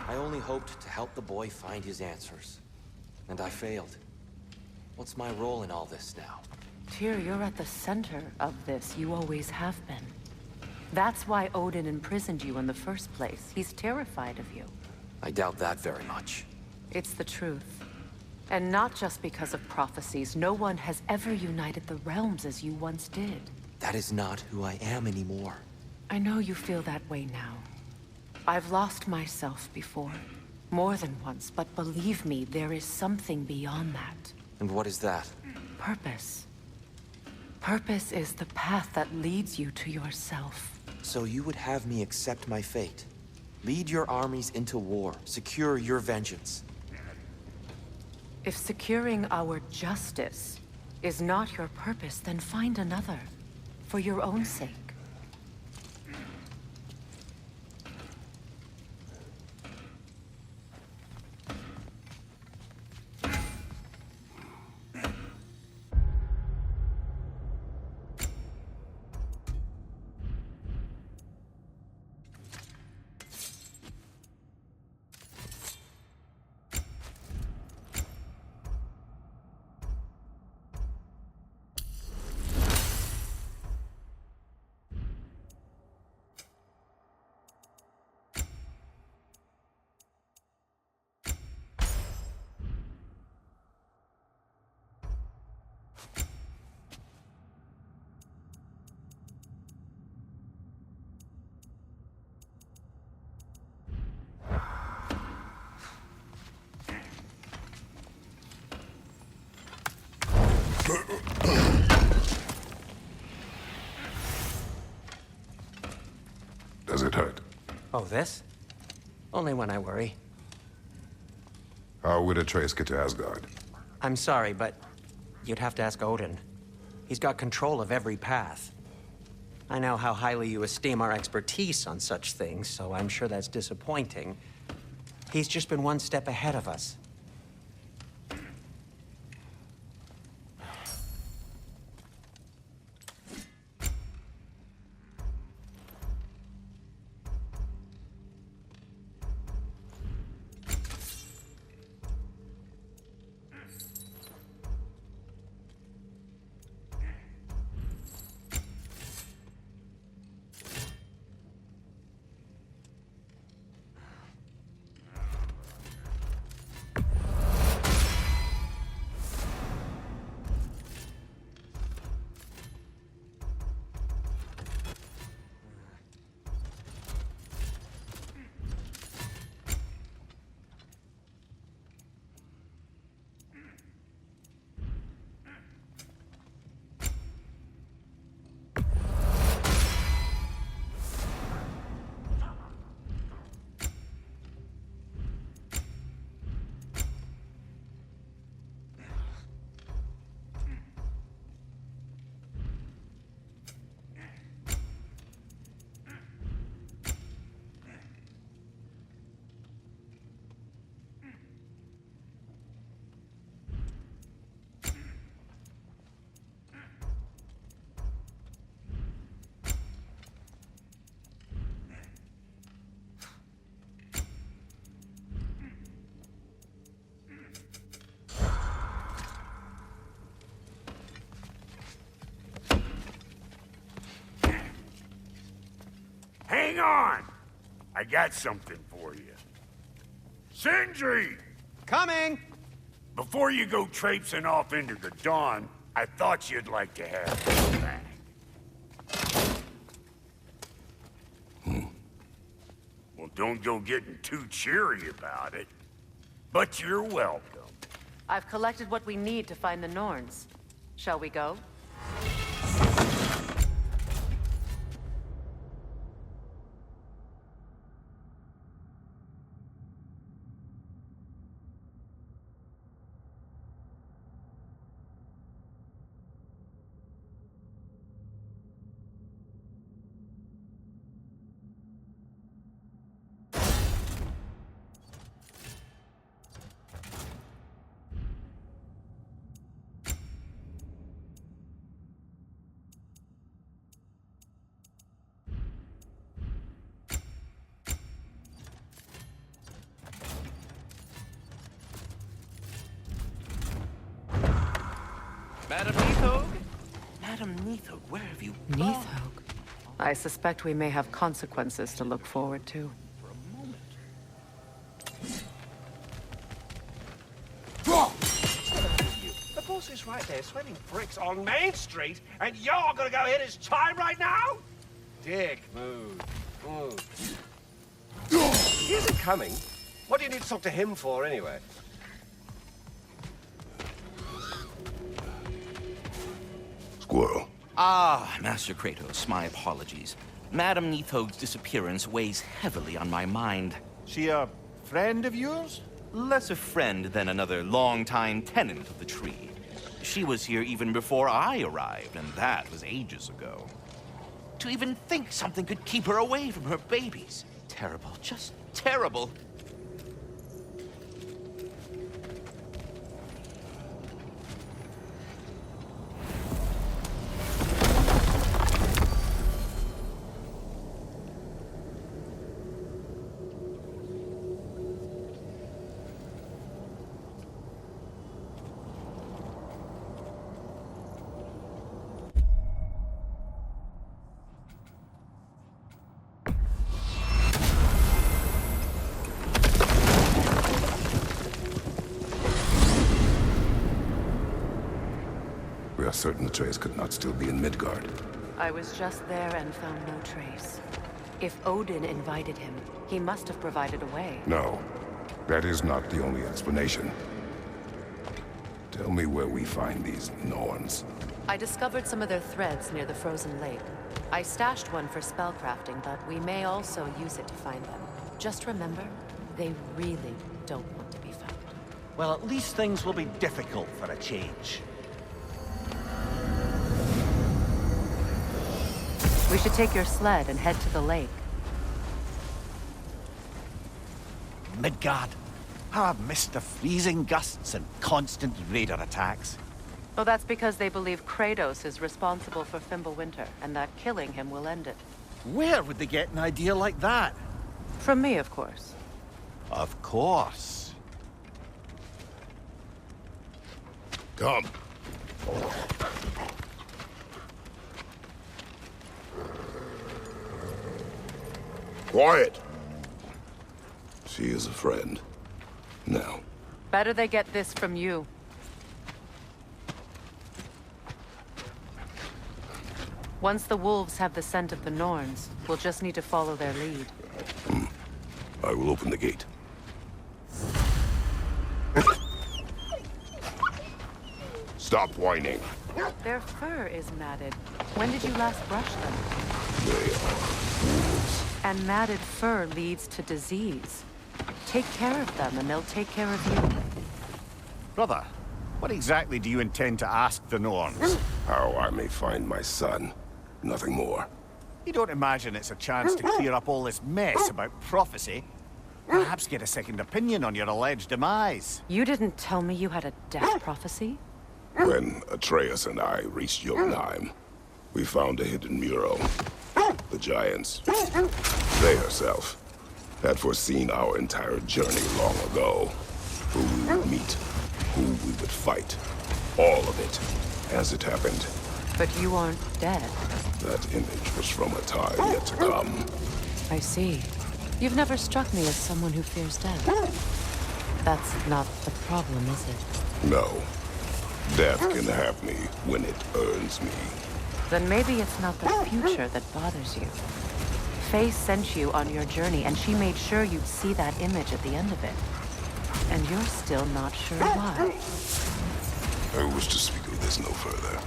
I only hoped to help the boy find his answers. And I failed. What's my role in all this now? Tyr, you're at the center of this. You always have been. That's why Odin imprisoned you in the first place. He's terrified of you. I doubt that very much. It's the truth. And not just because of prophecies. No one has ever united the realms as you once did. That is not who I am anymore. I know you feel that way now. I've lost myself before. More than once, but believe me, there is something beyond that. And what is that? Purpose. Purpose is the path that leads you to yourself. So you would have me accept my fate? Lead your armies into war, secure your vengeance. If securing our justice is not your purpose, then find another. For your own sake. Does it hurt? Oh, this? Only when I worry. How would Atreus get to Asgard? I'm sorry, but you'd have to ask Odin. He's got control of every path. I know how highly you esteem our expertise on such things, so I'm sure that's disappointing. He's just been one step ahead of us. Hang on! I got something for you. Sindri! Coming! Before you go traipsing off into the dawn, I thought you'd like to have this back. Well, don't go getting too cheery about it. But you're welcome. I've collected what we need to find the Norns. Shall we go? Madam Neathog? Madam Neathog, where have you gone? Neathog. I suspect we may have consequences to look forward to. For a moment. The boss is right there, sweating bricks on Main Street, and you're gonna go hit his time right now? Dick move. He isn't coming. What do you need to talk to him for, anyway? Squirrel. Ah, Master Kratos, my apologies. Madam Neathog's disappearance weighs heavily on my mind. She a friend of yours? Less a friend than another long-time tenant of the tree. She was here even before I arrived, and that was ages ago. To even think something could keep her away from her babies. Terrible, just terrible. We are certain Atreus could not still be in Midgard. I was just there and found no trace. If Odin invited him, he must have provided a way. No, that is not the only explanation. Tell me where we find these Norns. I discovered some of their threads near the frozen lake. I stashed one for spellcrafting, but we may also use it to find them. Just remember, they really don't want to be found. Well, at least things will be difficult for a change. We should take your sled and head to the lake. Midgard. How I've missed the freezing gusts and constant raider attacks. Well, that's because they believe Kratos is responsible for Fimbulwinter, and that killing him will end it. Where would they get an idea like that? From me, of course. Of course. Come. Quiet. She is a friend. Now. Better they get this from you. Once the wolves have the scent of the Norns, we'll just need to follow their lead. I will open the gate. Stop whining. Their fur is matted. When did you last brush them? They are wolves. And matted fur leads to disease. Take care of them, and they'll take care of you. Brother, what exactly do you intend to ask the Norns? How I may find my son. Nothing more. You don't imagine it's a chance to clear up all this mess about prophecy? Perhaps get a second opinion on your alleged demise. You didn't tell me you had a death prophecy? When Atreus and I reached Jotunheim, we found a hidden mural. The Giants, they herself, had foreseen our entire journey long ago. Who we would meet, who we would fight. All of it, as it happened. But you aren't dead. That image was from a time yet to come. I see. You've never struck me as someone who fears death. That's not the problem, is it? No. Death can have me when it earns me. Then maybe it's not the future that bothers you. Faye sent you on your journey, and she made sure you'd see that image at the end of it. And you're still not sure why. I wish to speak of this no further.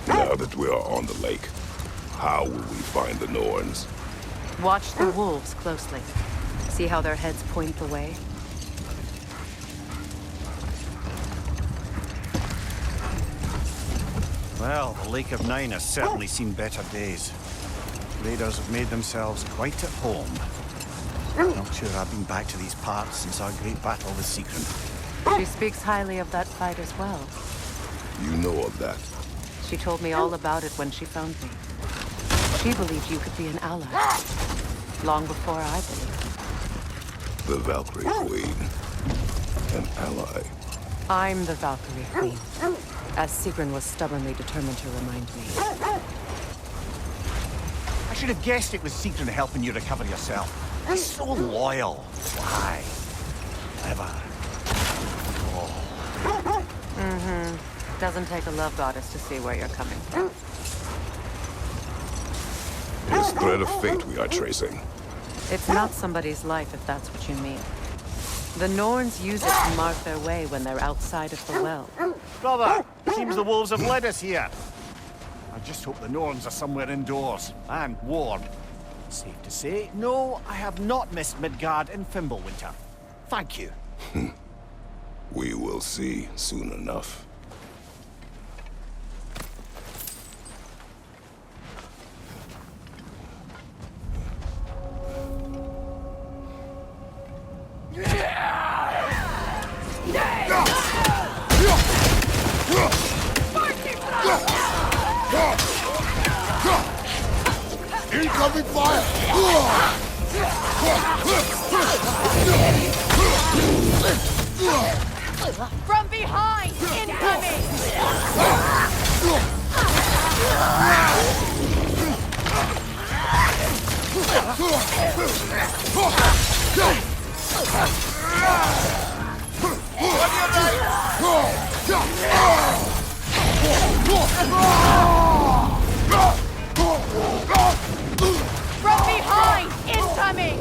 Now that we are on the lake, how will we find the Norns? Watch the wolves closely. See how their heads point the way? Well, the Lake of Nine has certainly seen better days. Raiders have made themselves quite at home. Not sure I've been back to these parts since our great battle with Sigrun. She speaks highly of that fight as well. You know of that. She told me all about it when she found me. She believed you could be an ally. Long before I believed. The Valkyrie Queen. An ally. I'm the Valkyrie Queen, as Sigrun was stubbornly determined to remind me. I should have guessed it was Sigrun helping you recover yourself. He's so loyal. Why? Clever. Doesn't take a love goddess to see where you're coming from. This thread of fate we are tracing. It's not somebody's life, if that's what you mean. The Norns use it to mark their way when they're outside of the well. Brother, seems the wolves have led us here. I just hope the Norns are somewhere indoors, and warm. Safe to say, no, I have not missed Midgard in Fimbulwinter. Thank you. We will see soon enough. Incoming fire! From behind! Incoming! From behind! Incoming!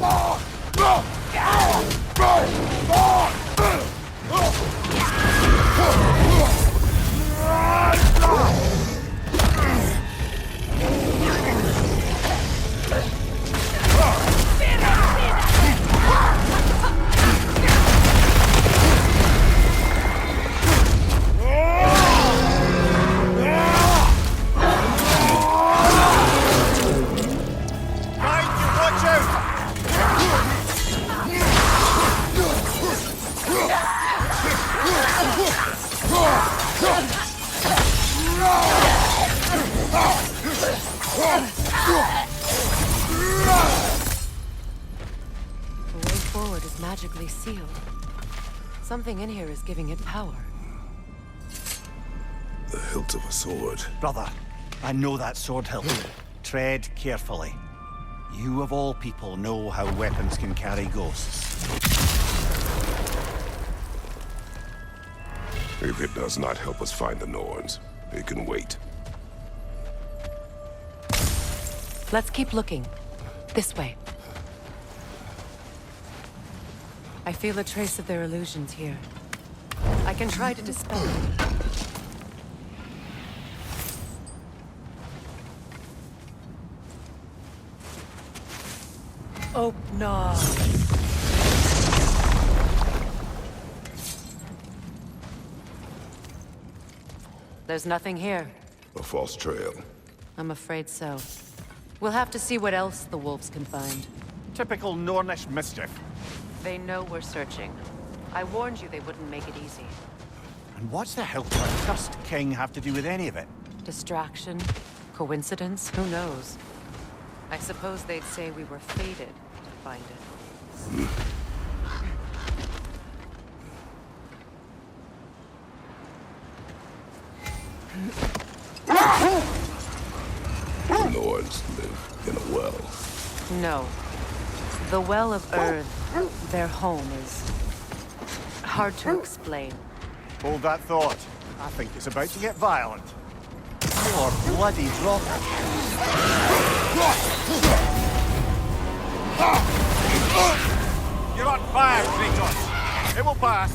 The way forward is magically sealed. Something in here is giving it power. The hilt of a sword. Brother, I know that sword hilt. Tread carefully. You of all people know how weapons can carry ghosts. If it does not help us find the Norns, it can wait. Let's keep looking. This way. I feel a trace of their illusions here. I can try to dispel them. Oh, no. There's nothing here. A false trail. I'm afraid so. We'll have to see what else the wolves can find. Typical Nornish mischief. They know we're searching. I warned you they wouldn't make it easy. And what's the hilt of a cursed king have to do with any of it? Distraction? Coincidence? Who knows? I suppose they'd say we were fated to find it. The Norns live in a well. No. The Well of Earth, their home, is hard to explain. Hold that thought. I think it's about to get violent. More bloody droppers. You're on fire, Kratos. It will pass.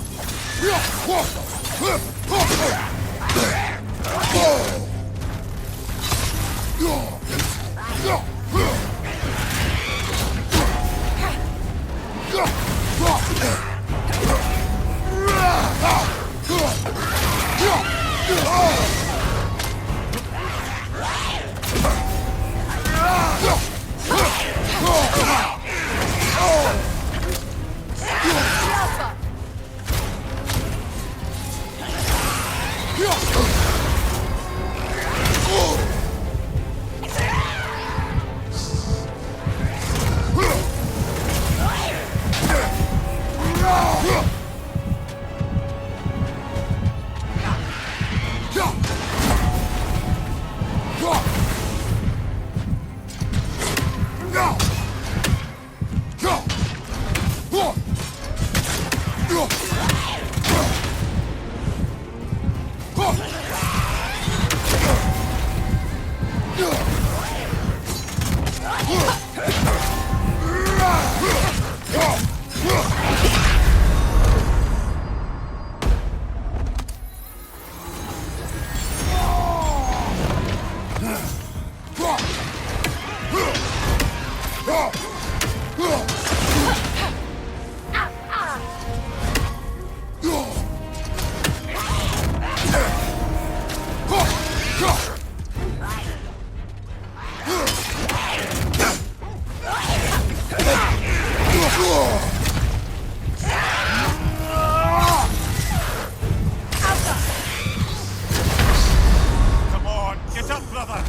Come on, get up, brother!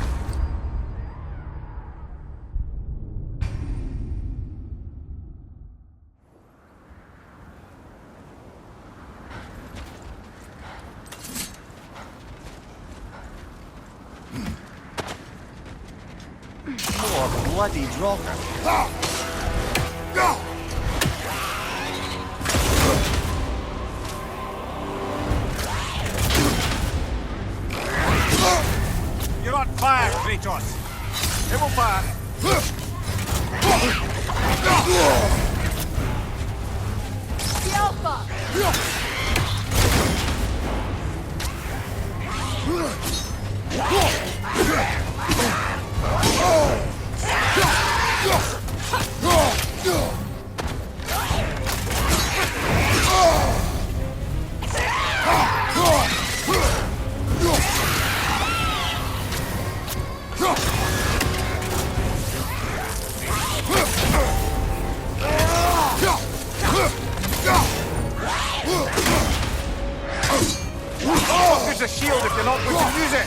More bloody Draugr. You're on fire, Kratos! Double fire! The Alpha! Use a shield if you're not going to use it!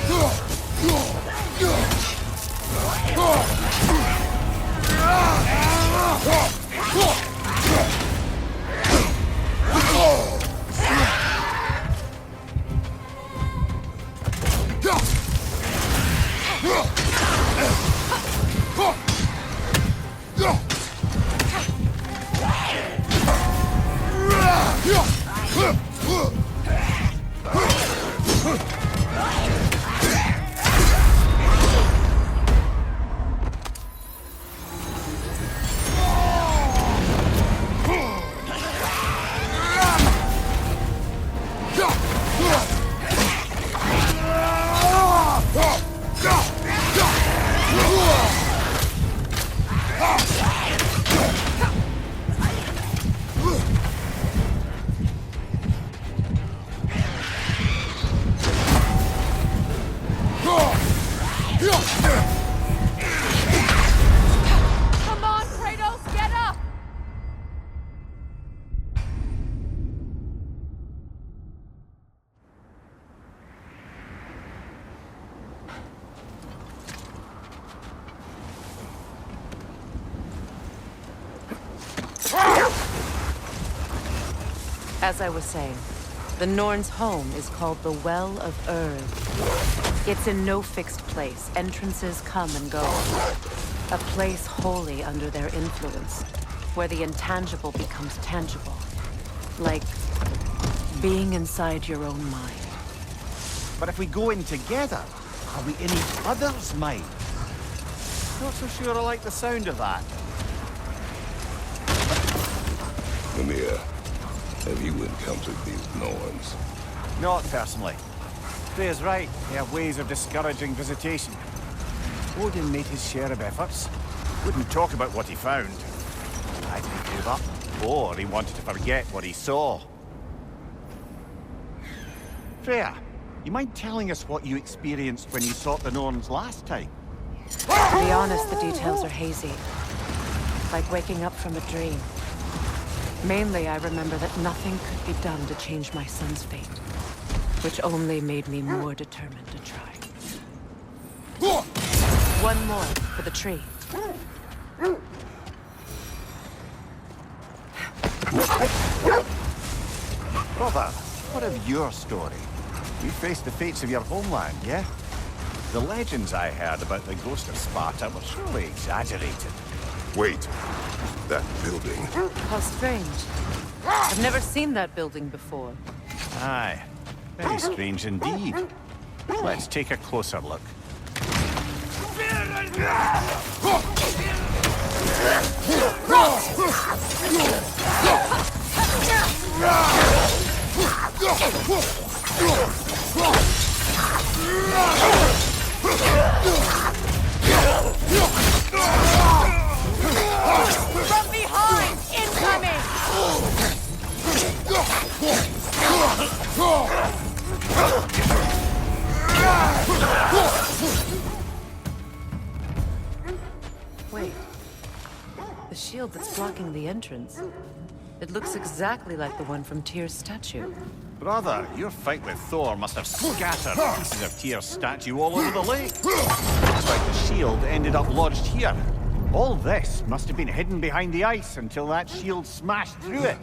Come on, Kratos, get up! As I was saying, the Norns' home is called the Well of Urd. It's in no fixed place. Entrances come and go. A place wholly under their influence, where the intangible becomes tangible. Like being inside your own mind. But if we go in together, are we in each other's mind? Not so sure I like the sound of that. Mimir, have you encountered these Norns? Not personally. Freya's right. They have ways of discouraging visitation. Odin made his share of efforts. Wouldn't talk about what he found. Either he gave up, or he wanted to forget what he saw. Freya, you mind telling us what you experienced when you sought the Norns last time? To be honest, the details are hazy. Like waking up from a dream. Mainly, I remember that nothing could be done to change my son's fate. Which only made me more determined to try. One more for the tree. Brother, what of your story? You faced the fates of your homeland, yeah? The legends I heard about the ghost of Sparta were surely exaggerated. Wait, that building. How strange. I've never seen that building before. Aye, very strange indeed. Let's take a closer look. From behind! Incoming! Wait. The shield that's blocking the entrance. It looks exactly like the one from Tyr's statue. Brother, your fight with Thor must have scattered pieces of Tyr's statue all over the lake. Looks like the shield ended up lodged here. All this must have been hidden behind the ice until that shield smashed through it.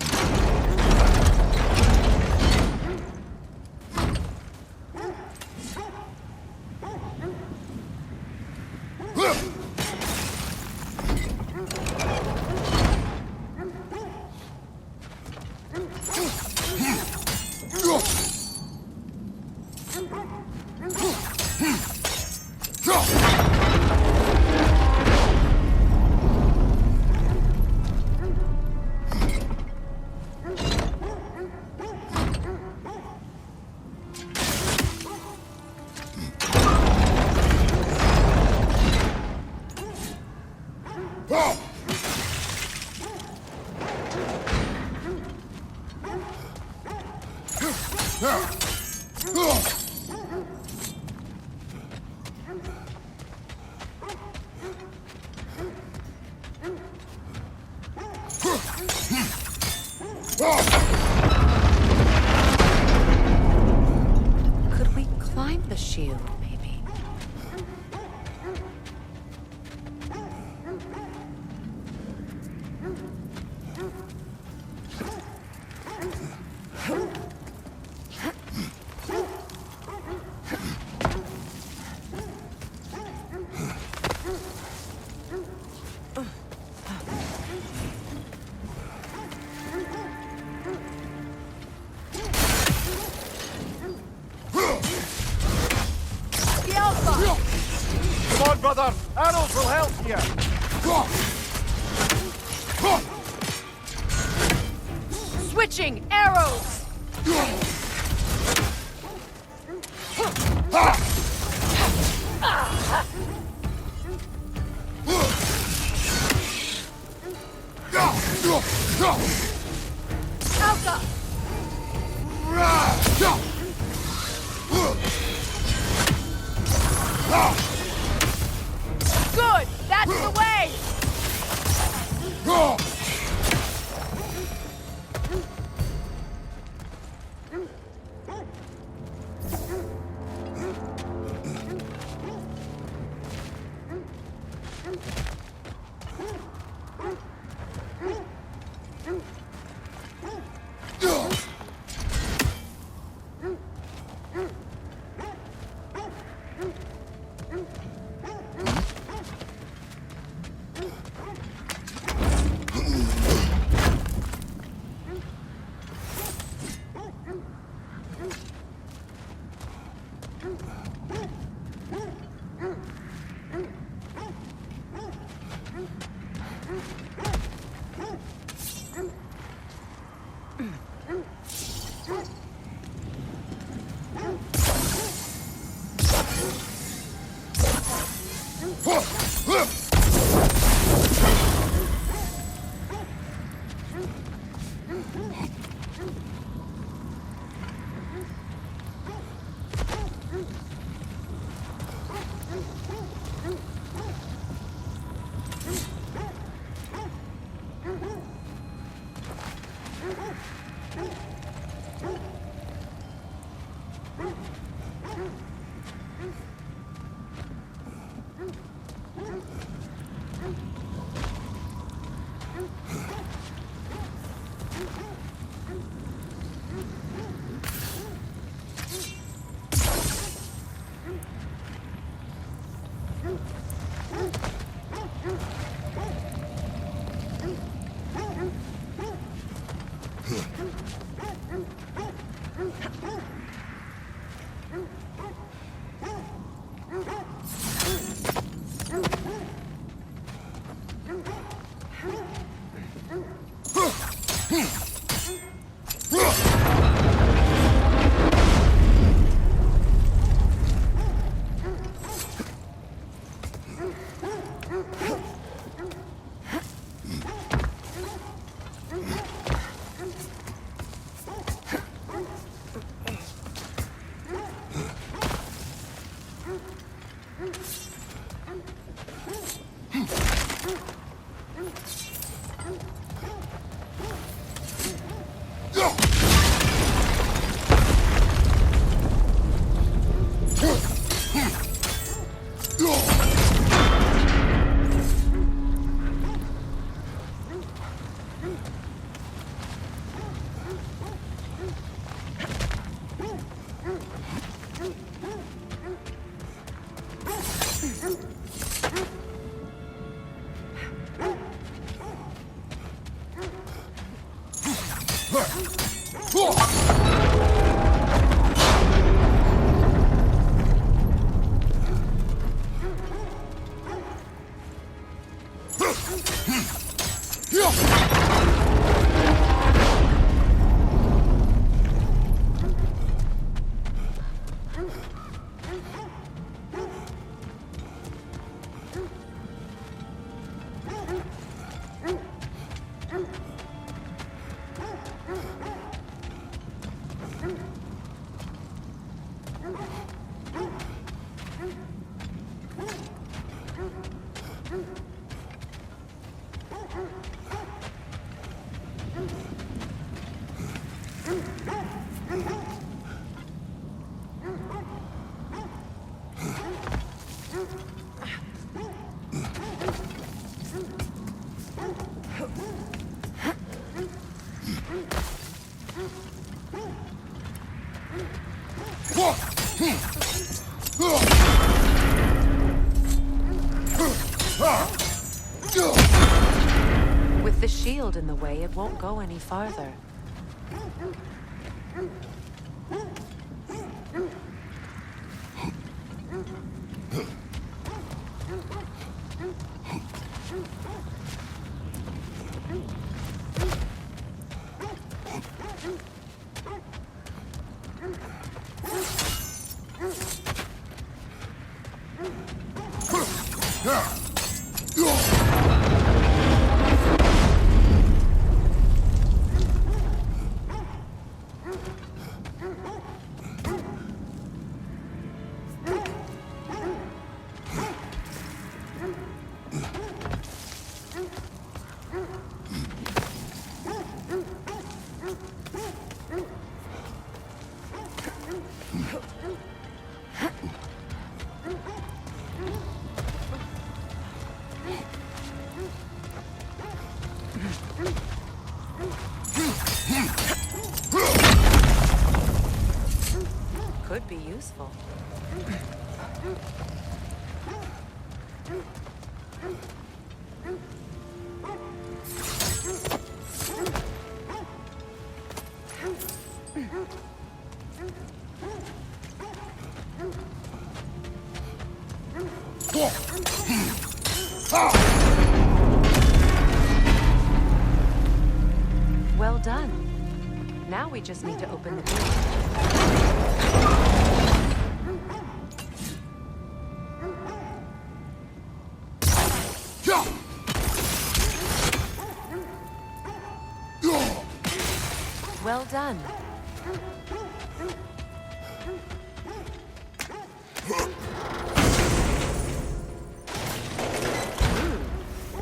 Could we climb the shield, maybe? The Alpha! Come on, brother! Arrows will help here! Switching arrows! Alpha! Good! That's the way! With the shield in the way, it won't go any farther. Could be useful. Well done. Now we just need to open the door. Well done.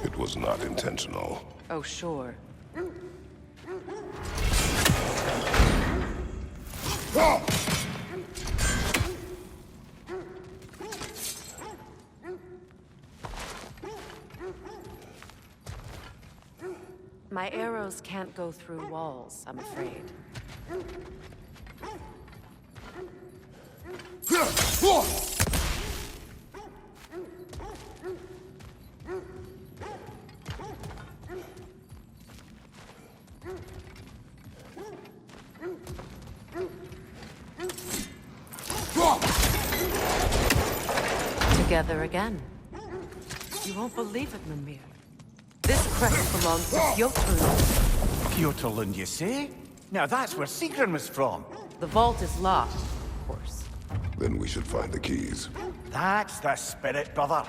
It was not intentional. Oh, sure. My arrows can't go through walls, I'm afraid. Together again. You won't believe it, Mimir. This crest belongs to Fjöturlund. Fjöturlund, you say? Now that's where Sigrun was from. The vault is locked, of course. Then we should find the keys. That's the spirit, brother.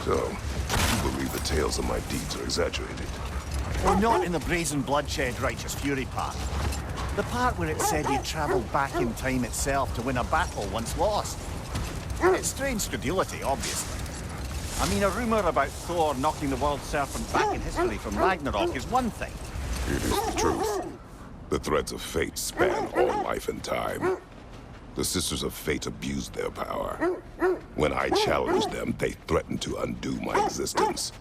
So, you believe the tales of my deeds are exaggerated? Well, not in the brazen bloodshed righteous fury part. The part where it said you travelled back in time itself to win a battle once lost. It's strange credulity, obviously. I mean, a rumour about Thor knocking the world serpent back in history from Ragnarok is one thing. It is the truth. The threads of fate span all life and time. The Sisters of Fate abused their power. When I challenged them, they threatened to undo my existence.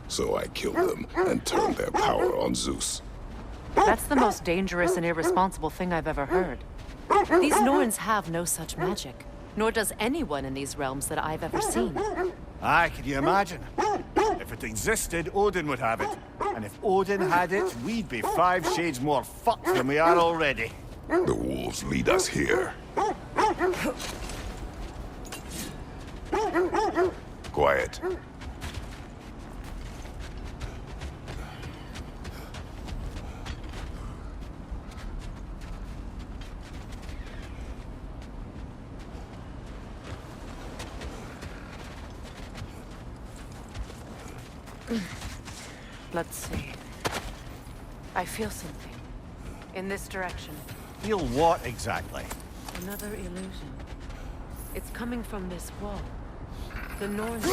So I killed them and turned their power on Zeus. That's the most dangerous and irresponsible thing I've ever heard. These Norns have no such magic, nor does anyone in these realms that I've ever seen. Aye, can you imagine? If it existed, Odin would have it. And if Odin had it, we'd be 5 shades more fucked than we are already. The wolves lead us here. Quiet. Let's see. I feel something. In this direction. Feel what exactly? Another illusion. It's coming from this wall. The Norns.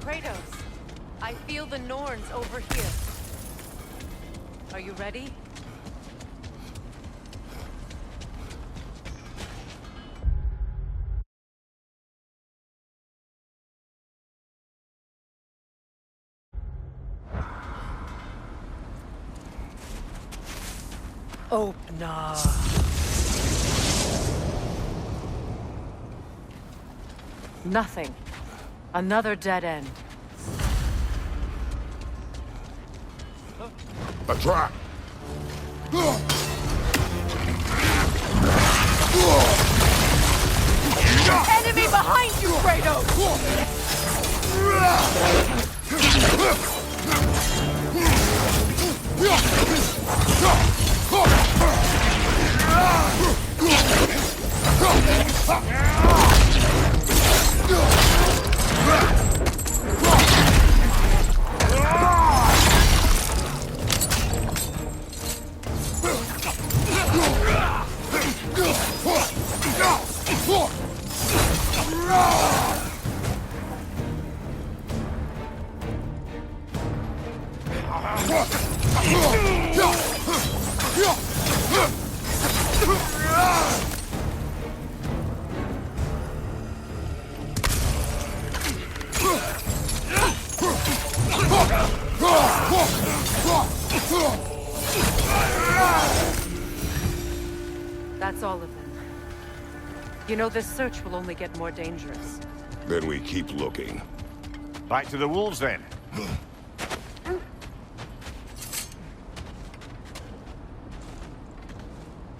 Kratos, I feel the Norns over here. Are you ready? Open up. Nothing. Another dead end. A trap! Enemy behind you, Kratos! That's all of them. You know, this search will only get more dangerous. Then we keep looking. Back to the wolves, then.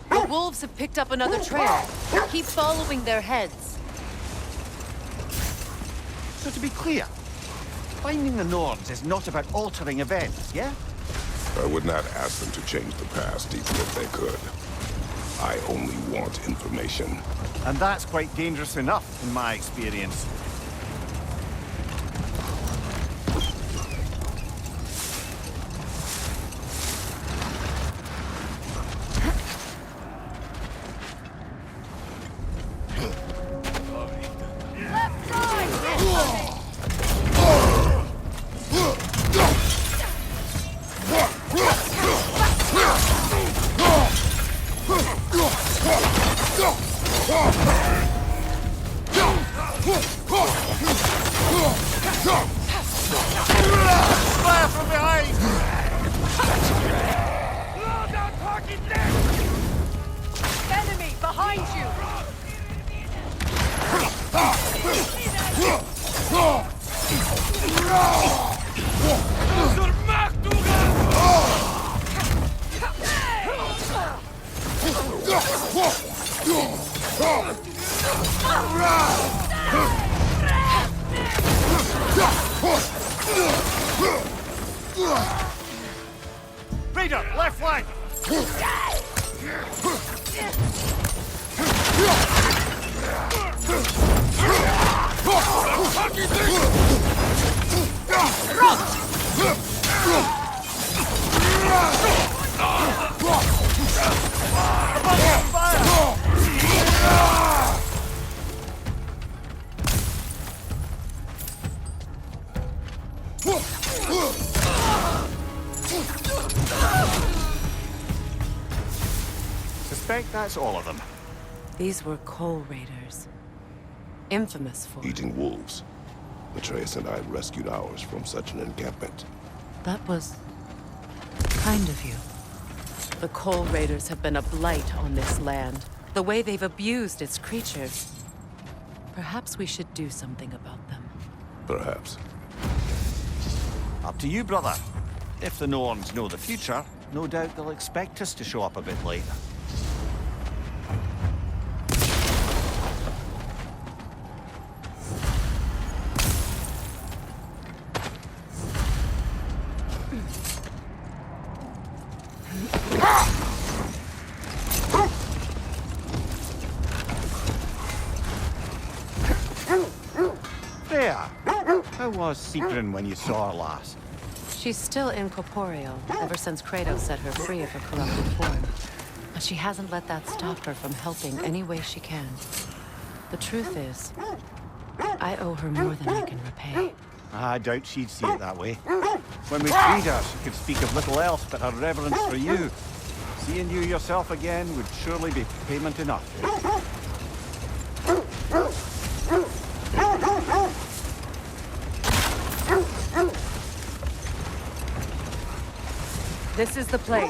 The wolves have picked up another trail. Keep following their heads. So to be clear, finding the Norms is not about altering events, yeah? I would not ask them to change the past, even if they could. I only want information. And that's quite dangerous enough, in my experience. Fire from behind! Enemy behind you! Raider, left flank! Suspect that's all of them. These were coal raiders. Infamous for... Eating wolves. Atreus and I rescued ours from such an encampment. That was... kind of you. The coal raiders have been a blight on this land. The way they've abused its creatures. Perhaps we should do something about them. Perhaps. Up to you, brother. If the Norms know the future, no doubt they'll expect us to show up a bit late. Freya, how was Sigrun when you saw her last? She's still incorporeal, ever since Kratos set her free of her corrupted form. But she hasn't let that stop her from helping any way she can. The truth is, I owe her more than I can repay. I doubt she'd see it that way. When we freed her, she could speak of little else but her reverence for you. Seeing you yourself again would surely be payment enough. This is the place.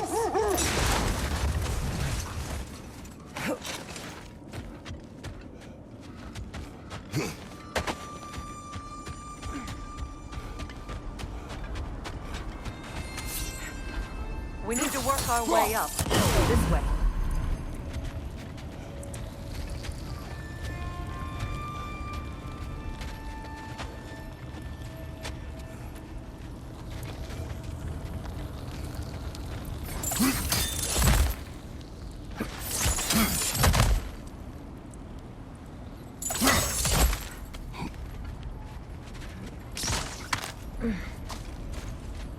We need to work our way up. This way.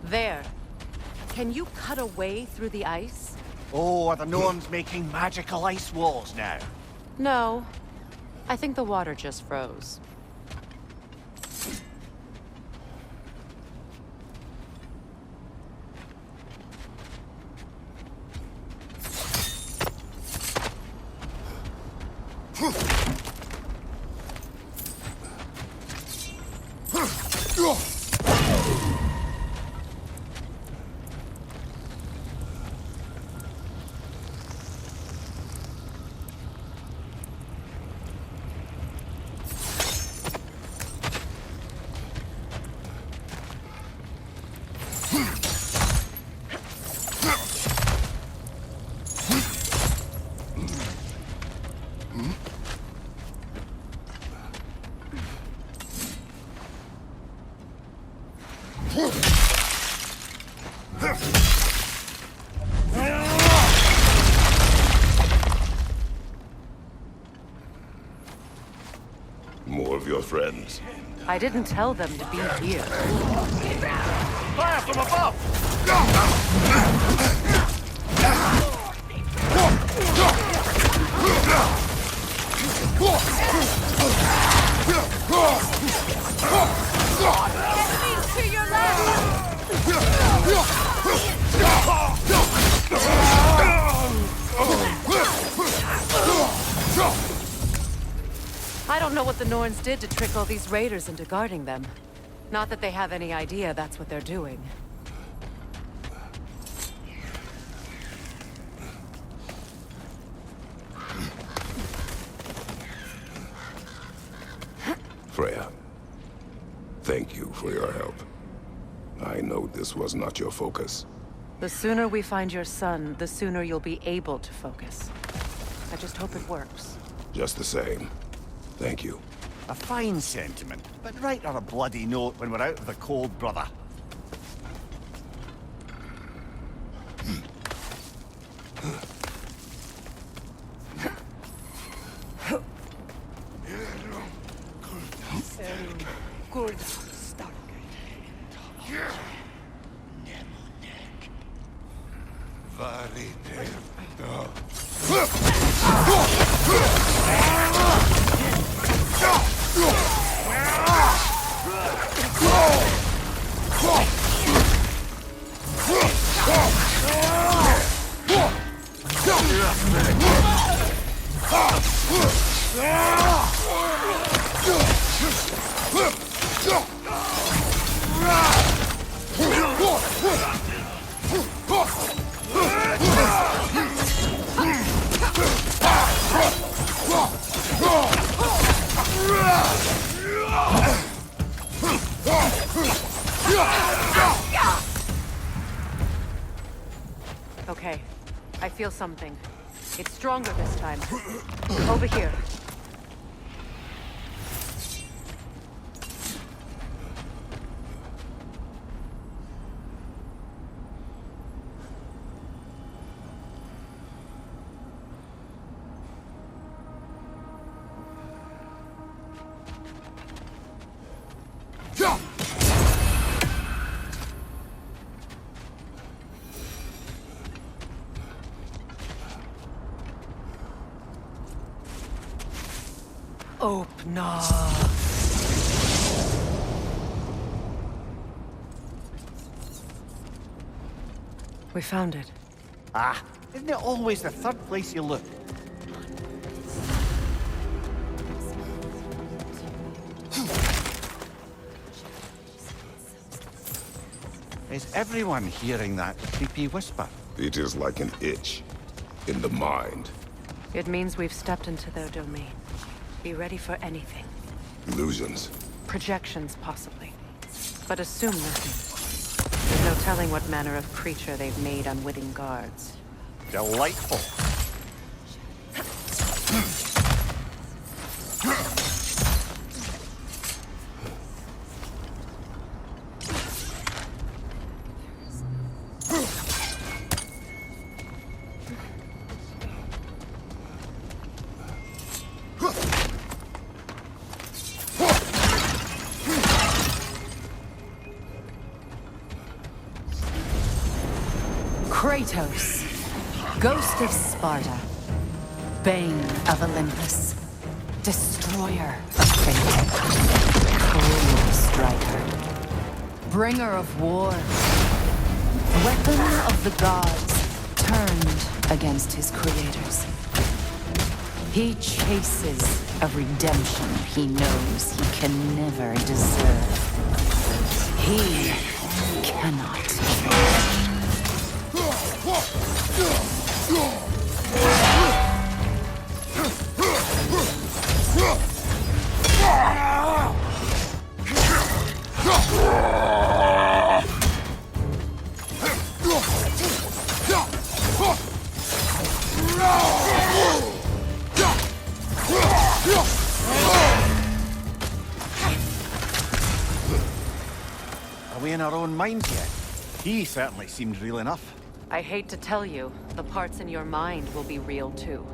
There. Can you cut a way through the ice? Oh, are the Norns making magical ice walls now? No. I think the water just froze. More of your friends. I didn't tell them to be here. Fire from above! Enemies to your left! I don't know what the Norns did to trick all these raiders into guarding them. Not that they have any idea that's what they're doing. Freya, thank you for your help. I know this was not your focus. The sooner we find your son, the sooner you'll be able to focus. I just hope it works. Just the same, thank you. A fine sentiment, but write her a bloody note when we're out of the cold, brother. Okay, I feel something. It's stronger this time. Over here. Open up. We found it. Ah, isn't it always the third place you look? Is everyone hearing that creepy whisper? It is like an itch in the mind. It means we've stepped into their domain. Be ready for anything. Illusions. Projections, possibly. But assume nothing. There's no telling what manner of creature they've made unwitting guards. Delightful. Kratos, Ghost of Sparta, Bane of Olympus, Destroyer of Fate, Cruel Striker, Bringer of War, Weapon of the Gods, turned against his creators. He chases a redemption he knows he can never deserve. He cannot change. Are we in our own minds yet? He certainly seemed real enough. I hate to tell you, the parts in your mind will be real too.